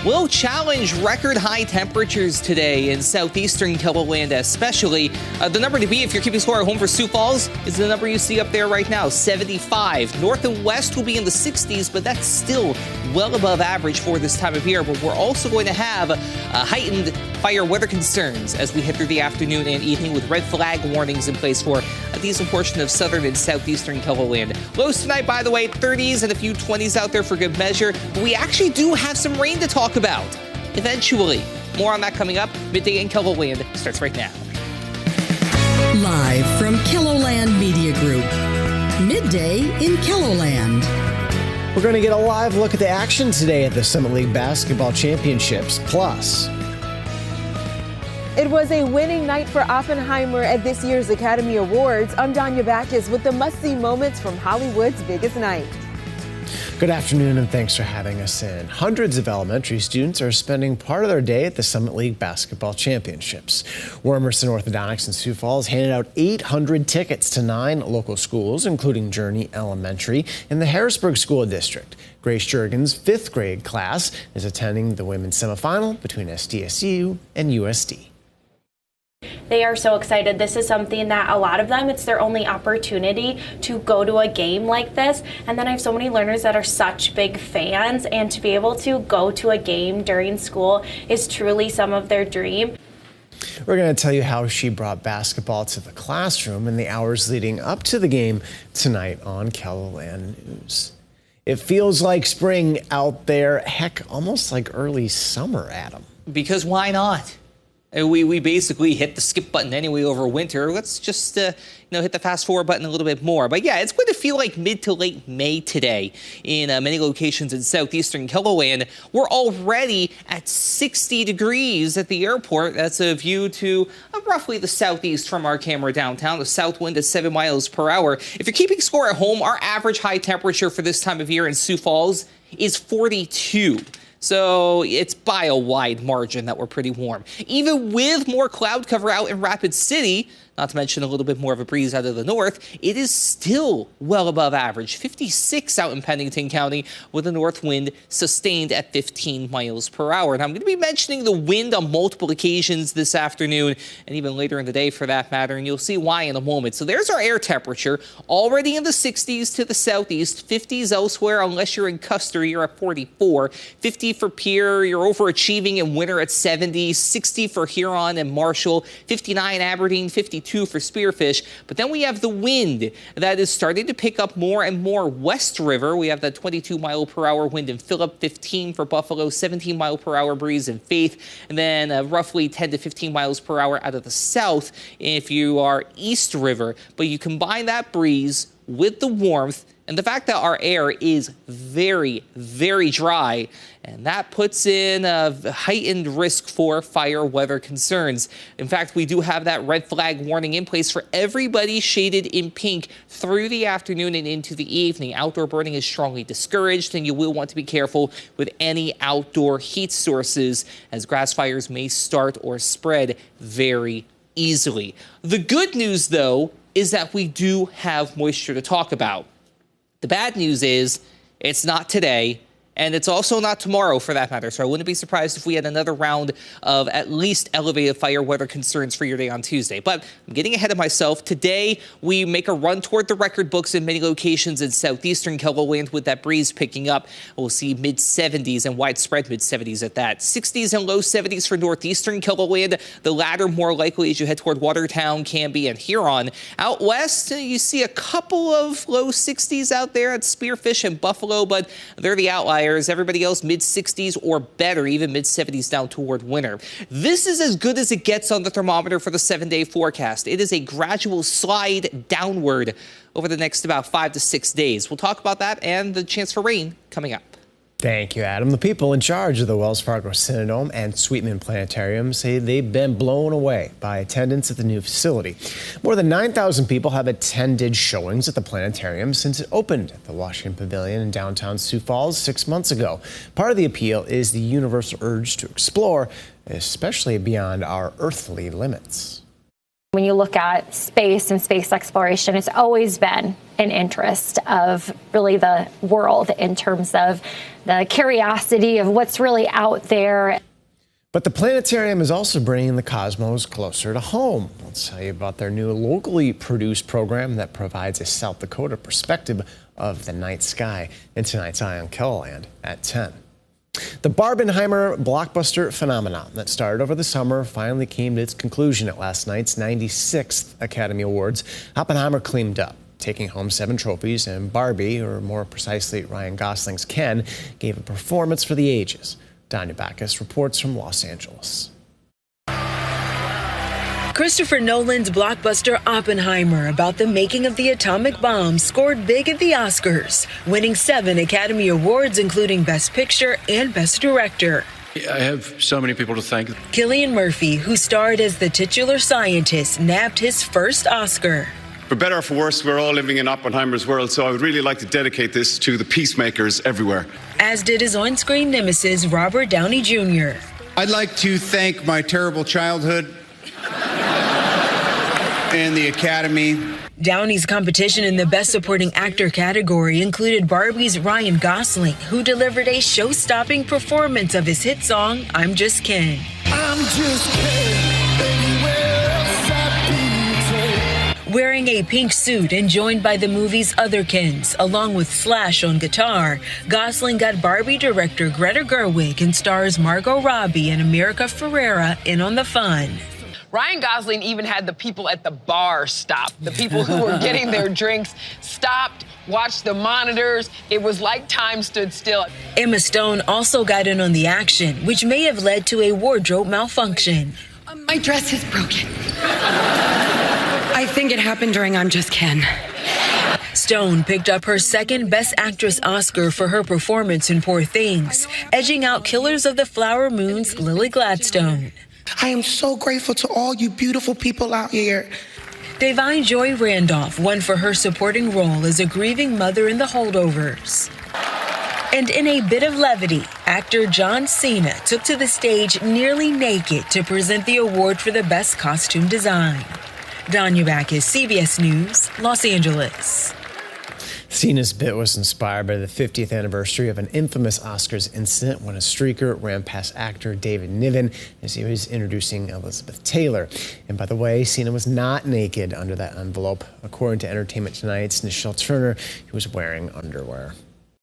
will challenge record high temperatures today in southeastern KELOLAND especially. The number to beat if you're keeping score at home for Sioux Falls is the number you see up there right now, 75. North and west will be in the 60s, but that's still well above average for this time of year. But we're also going to have heightened fire weather concerns as we head through the afternoon and evening with red flag warnings in place for a decent portion of southern and southeastern KELOLAND. Lows tonight, by the way, 30s and a few 20s out there for good measure. But we actually do have some rain to talk about eventually. More on that coming up. Midday in KELOLAND starts right now. Live from KELOLAND Media Group, Midday in KELOLAND. We're going to get a live look at the action today at the Summit League Basketball Championships. Plus, it was a winning night for Oppenheimer at this year's Academy Awards. I'm Danya Backus with the must-see moments from Hollywood's biggest night. good afternoon and thanks for having us in. Hundreds of elementary students are spending part of their day at the Summit League Basketball Championships. Wormerson Orthodontics in Sioux Falls handed out 800 tickets to 9 local schools, including Journey Elementary in the Harrisburg School District. Grace Jurgen's 5th grade class is attending the women's semifinal between SDSU and USD. They are so excited. This is something that a lot of them, it's their only opportunity to go to a game like this. And then I have so many learners that are such big fans, and to be able to go to a game during school is truly some of their dream. We're going to tell you how she brought basketball to the classroom in the hours leading up to the game tonight on KELOLAND News. It feels like spring out there, heck, almost like early summer, Adam. Because why not? We basically hit the skip button anyway over winter. Let's just hit the fast forward button a little bit more. But yeah, it's going to feel like mid to late May today in many locations in southeastern KELOLAND. We're already at 60 degrees at the airport. That's a view to roughly the southeast from our camera downtown. The south wind is 7 miles per hour. If you're keeping score at home, our average high temperature for this time of year in Sioux Falls is 42. So it's by a wide margin that we're pretty warm. Even with more cloud cover out in Rapid City, not to mention a little bit more of a breeze out of the north, it is still well above average. 56 out in Pennington County with a north wind sustained at 15 miles per hour. And I'm going to be mentioning the wind on multiple occasions this afternoon and even later in the day for that matter, and you'll see why in a moment. So there's our air temperature, already in the 60s to the southeast, 50s elsewhere unless you're in Custer, you're at 44, 50 for Pierre, you're overachieving in winter at 70, 60 for Huron and Marshall, 59 Aberdeen, 52 for Spearfish. But then we have the wind that is starting to pick up more and more west river. We have that 22 mile per hour wind in Phillip, 15 for Buffalo, 17 mile per hour breeze in Faith, and then roughly 10 to 15 miles per hour out of the south if you are east river. But you combine that breeze with the warmth and the fact that our air is very, very dry, and that puts in a heightened risk for fire weather concerns. In fact, we do have that red flag warning in place for everybody shaded in pink through the afternoon and into the evening. Outdoor burning is strongly discouraged, and you will want to be careful with any outdoor heat sources, as grass fires may start or spread very easily. The good news, though, is that we do have moisture to talk about. The bad news is it's not today, and it's also not tomorrow for that matter. So I wouldn't be surprised if we had another round of at least elevated fire weather concerns for your day on Tuesday. But I'm getting ahead of myself. Today, we make a run toward the record books in many locations in southeastern KELOLAND with that breeze picking up. We'll see mid-70s and widespread mid-70s at that. 60s and low 70s for northeastern KELOLAND. The latter more likely as you head toward Watertown, Canby, and Huron. Out west, you see a couple of low 60s out there at Spearfish and Buffalo, but they're the outliers. Everybody else mid-60s or better, even mid-70s down toward winter. This is as good as it gets on the thermometer for the 7-day forecast. It is a gradual slide downward over the next about 5 to 6 days. We'll talk about that and the chance for rain coming up. Thank you, Adam. The people in charge of the Wells Fargo Cinedome and Sweetman Planetarium say they've been blown away by attendance at the new facility. More than 9,000 people have attended showings at the planetarium since it opened at the Washington Pavilion in downtown Sioux Falls 6 months ago. Part of the appeal is the universal urge to explore, especially beyond our earthly limits. When you look at space and space exploration, it's always been an interest of really the world in terms of the curiosity of what's really out there. But the planetarium is also bringing the cosmos closer to home. I'll tell you about their new locally produced program that provides a South Dakota perspective of the night sky in tonight's Eye on KELOLAND at 10. The Barbenheimer blockbuster phenomenon that started over the summer finally came to its conclusion at last night's 96th Academy Awards. Oppenheimer cleaned up, taking home 7 trophies, and Barbie, or more precisely Ryan Gosling's Ken, gave a performance for the ages. Danya Backus reports from Los Angeles. Christopher Nolan's blockbuster Oppenheimer, about the making of the atomic bomb, scored big at the Oscars, winning 7 Academy Awards, including Best Picture and Best Director. I have so many people to thank. Cillian Murphy, who starred as the titular scientist, nabbed his first Oscar. For better or for worse, we're all living in Oppenheimer's world, so I would really like to dedicate this to the peacemakers everywhere. As did his on-screen nemesis, Robert Downey Jr. I'd like to thank my terrible childhood and the Academy. Downey's competition in the Best Supporting Actor category included Barbie's Ryan Gosling, who delivered a show-stopping performance of his hit song, I'm Just Ken. I'm just Ken. Wearing a pink suit and joined by the movie's other Kens, along with Slash on guitar, Gosling got Barbie director Greta Gerwig and stars Margot Robbie and America Ferrera in on the fun. Ryan Gosling even had the people at the bar stop. The people who were getting their drinks stopped, watched the monitors. It was like time stood still. Emma Stone also got in on the action, which may have led to a wardrobe malfunction. My dress is broken. I think it happened during I'm Just Ken. Stone picked up her second Best Actress Oscar for her performance in Poor Things, edging out Killers of the Flower Moon's Lily Gladstone. I am so grateful to all you beautiful people out here. Devine Joy Randolph won for her supporting role as a grieving mother in The Holdovers. And in a bit of levity, actor John Cena took to the stage nearly naked to present the award for the Best Costume Design. Danya Backus, CBS News, Los Angeles. Cena's bit was inspired by the 50th anniversary of an infamous Oscars incident when a streaker ran past actor David Niven as he was introducing Elizabeth Taylor. And by the way, Cena was not naked under that envelope. According to Entertainment Tonight's Nichelle Turner, he was wearing underwear.